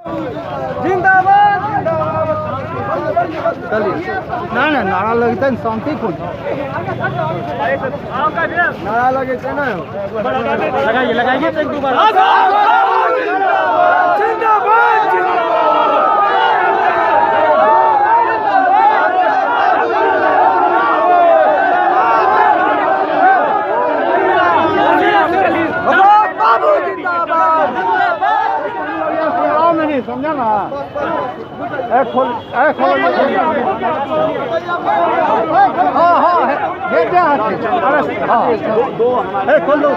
जिंदाबाद ना ना नारा लगता है शांति को नारा लगे ना लगाइए लगाइए एक दो बार समझा ना खोल खोल दो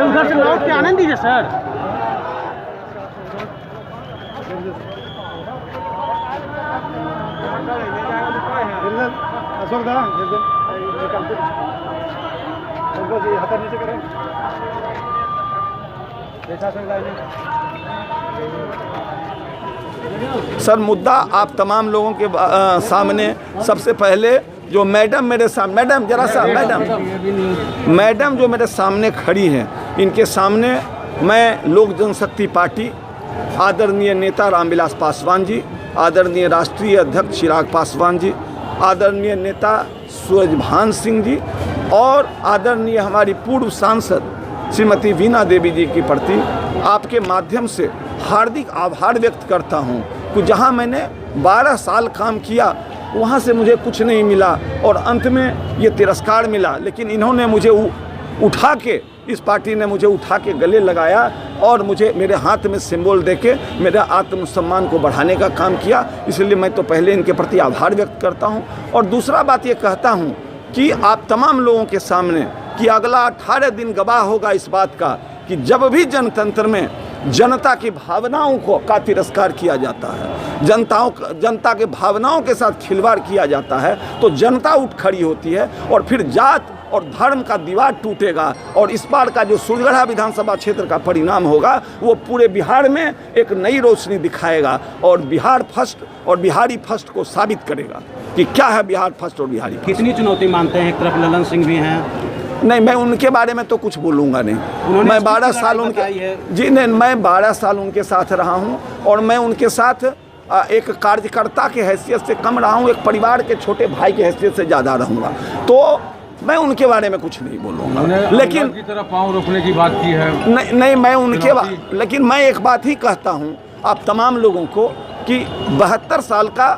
उधर से लौट के आनंद दीजिए सर। अशोक दा हाथ नीचे करें सर मुद्दा आप तमाम लोगों के सामने सबसे पहले जो मैडम मेरे सामने मैडम जरा सा मैडम जो मेरे सामने खड़ी हैं इनके सामने मैं लोक जनशक्ति पार्टी आदरणीय नेता रामविलास पासवान जी, आदरणीय राष्ट्रीय अध्यक्ष चिराग पासवान जी, आदरणीय नेता सूरजभान सिंह जी और आदरणीय हमारी पूर्व सांसद श्रीमती वीणा देवी जी के प्रति आपके माध्यम से हार्दिक आभार व्यक्त करता हूं कि जहां मैंने 12 साल काम किया वहाँ से मुझे कुछ नहीं मिला और अंत में ये तिरस्कार मिला, लेकिन इन्होंने मुझे उठा के इस पार्टी ने मुझे उठा के गले लगाया और मुझे मेरे हाथ में सिंबल देके मेरे आत्मसम्मान को बढ़ाने का काम किया। इसलिए मैं तो पहले इनके प्रति आभार व्यक्त करता हूँ और दूसरा बात ये कहता हूँ कि आप तमाम लोगों के सामने कि अगला 18 दिन गवाह होगा इस बात का कि जब भी जनतंत्र में जनता की भावनाओं का तिरस्कार किया जाता है, जनता के भावनाओं के साथ खिलवाड़ किया जाता है तो जनता उठ खड़ी होती है और फिर जात और धर्म का दीवार टूटेगा और इस बार का जो सूर्यगढ़ा विधानसभा क्षेत्र का परिणाम होगा वो पूरे बिहार में एक नई रोशनी दिखाएगा और बिहार फर्स्ट और बिहारी फर्स्ट को साबित करेगा कि क्या है बिहार फर्स्ट और बिहारी फर्स्ट। कितनी चुनौती मानते हैं? एक तरफ ललन सिंह भी हैं। नहीं, मैं उनके बारे में तो कुछ बोलूँगा नहीं। मैं 12 साल मैं 12 साल उनके साथ रहा हूँ और मैं उनके साथ एक कार्यकर्ता के हैसियत से कम रहा हूँ, एक परिवार के छोटे भाई की हैसियत से ज़्यादा रहूँगा, तो मैं उनके बारे में कुछ नहीं बोलूँगा। लेकिन की तरफ पाँव रोकने की बात की है नहीं मैं उनके लेकिन मैं एक बात ही कहता हूँ आप तमाम लोगों को कि 72 साल का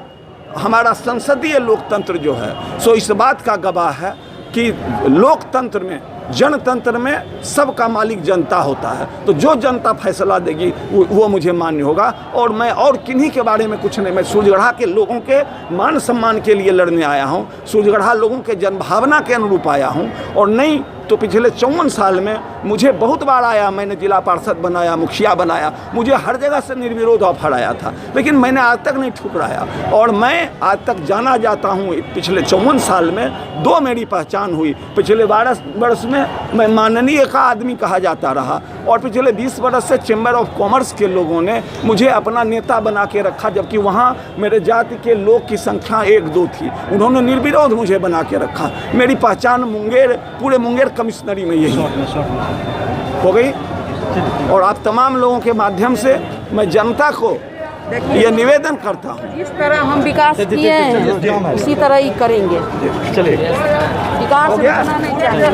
हमारा संसदीय लोकतंत्र जो है सो इस बात का गवाह है कि लोकतंत्र में जनतंत्र में सबका मालिक जनता होता है, तो जो जनता फैसला देगी वो मुझे मान्य होगा और मैं और किन्हीं के बारे में कुछ नहीं। मैं सूर्यगढ़ा के लोगों के मान सम्मान के लिए लड़ने आया हूँ, सूर्यगढ़ा लोगों के जनभावना के अनुरूप आया हूँ और नहीं तो पिछले 54 साल में मुझे बहुत बार आया, मैंने जिला पार्षद बनाया, मुखिया बनाया, मुझे हर जगह से निर्विरोध ऑफर आया था, लेकिन मैंने आज तक नहीं ठुकराया और मैं आज तक जाना जाता हूँ। पिछले 54 साल में 2 मेरी पहचान हुई। पिछले 12 वर्ष में मैं माननीय का आदमी कहा जाता रहा और पिछले 20 वर्ष से चैम्बर ऑफ कॉमर्स के लोगों ने मुझे अपना नेता बना के रखा, जबकि वहाँ मेरे जाति के लोग की संख्या 1-2 थी। उन्होंने निर्विरोध मुझे बना के रखा। मेरी पहचान मुंगेर, पूरे मुंगेर कमिश्नरी में यही हो गई और आप तमाम लोगों के माध्यम से मैं जनता को ये निवेदन करता हूँ, जिस तरह हम विकास किए हैं उसी तरह ही करेंगे। चलिए विकास नहीं चाहिए।